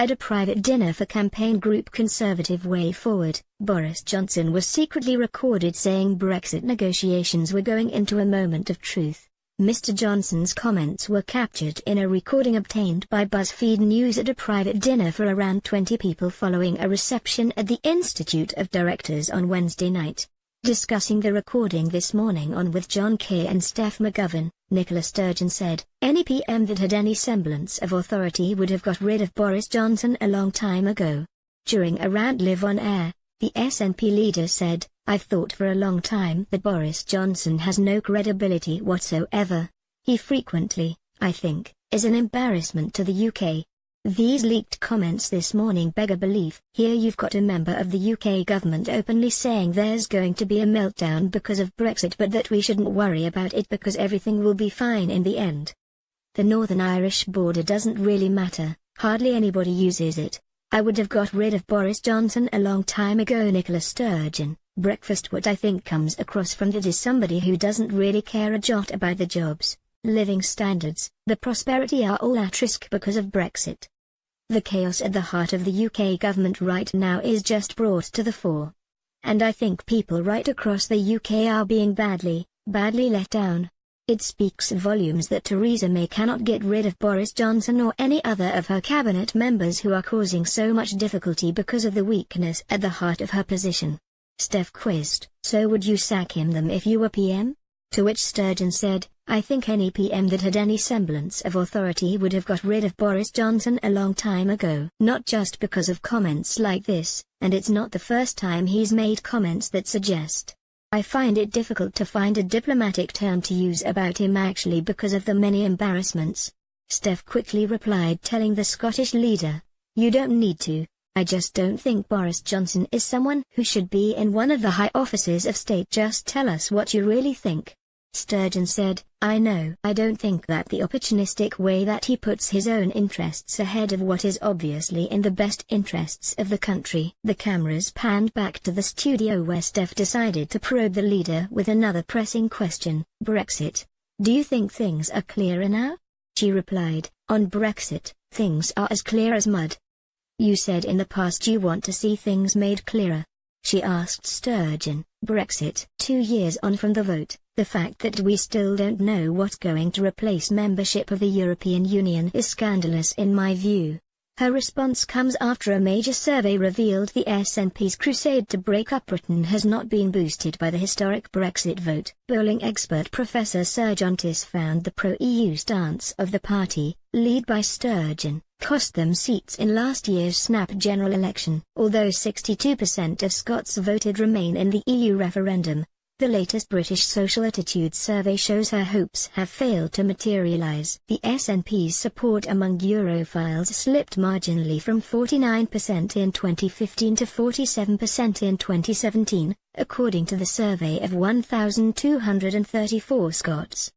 At a private dinner for campaign group Conservative Way Forward, Boris Johnson was secretly recorded saying Brexit negotiations were going into a moment of truth. Mr. Johnson's comments were captured in a recording obtained by BuzzFeed News at a private dinner for around 20 people following a reception at the Institute of Directors on Wednesday night. Discussing the recording this morning on with John Kay and Steph McGovern, Nicola Sturgeon said, "Any PM that had any semblance of authority would have got rid of Boris Johnson a long time ago." During a rant live on air, the SNP leader said, "I've thought for a long time that Boris Johnson has no credibility whatsoever. He frequently, I think, is an embarrassment to the UK." These leaked comments this morning beg a belief. Here you've got a member of the UK government openly saying there's going to be a meltdown because of Brexit, but that we shouldn't worry about it because everything will be fine in the end. The Northern Irish border doesn't really matter, hardly anybody uses it. I would have got rid of Boris Johnson a long time ago. Nicola Sturgeon, breakfast. What I think comes across from that is somebody who doesn't really care a jot about the jobs, living standards, the prosperity are all at risk because of Brexit. The chaos at the heart of the UK government right now is just brought to the fore. And I think people right across the UK are being badly let down. It speaks volumes that Theresa May cannot get rid of Boris Johnson or any other of her cabinet members who are causing so much difficulty because of the weakness at the heart of her position. Steph quizzed, "So would you sack them if you were PM?" To which Sturgeon said, "I think any PM that had any semblance of authority would have got rid of Boris Johnson a long time ago." Not just because of comments like this, and it's not the first time he's made comments that suggest. I find it difficult to find a diplomatic term to use about him actually because of the many embarrassments. Steph quickly replied, telling the Scottish leader, "You don't need to. I just don't think Boris Johnson is someone who should be in one of the high offices of state. Just tell us what you really think." Sturgeon said, "I know. I don't think that the opportunistic way that he puts his own interests ahead of what is obviously in the best interests of the country." The cameras panned back to the studio where Steph decided to probe the leader with another pressing question, "Brexit. Do you think things are clearer now?" She replied, "On Brexit, things are as clear as mud." "You said in the past you want to see things made clearer." She asked Sturgeon. "Brexit, 2 years on from the vote, the fact that we still don't know what's going to replace membership of the European Union is scandalous in my view." Her response comes after a major survey revealed the SNP's crusade to break up Britain has not been boosted by the historic Brexit vote. Polling expert Professor Sir John Tiss found the pro-EU stance of the party, led by Sturgeon, cost them seats in last year's snap general election. Although 62% of Scots voted Remain in the EU referendum, the latest British Social Attitude survey shows her hopes have failed to materialise. The SNP's support among Europhiles slipped marginally from 49% in 2015 to 47% in 2017, according to the survey of 1,234 Scots.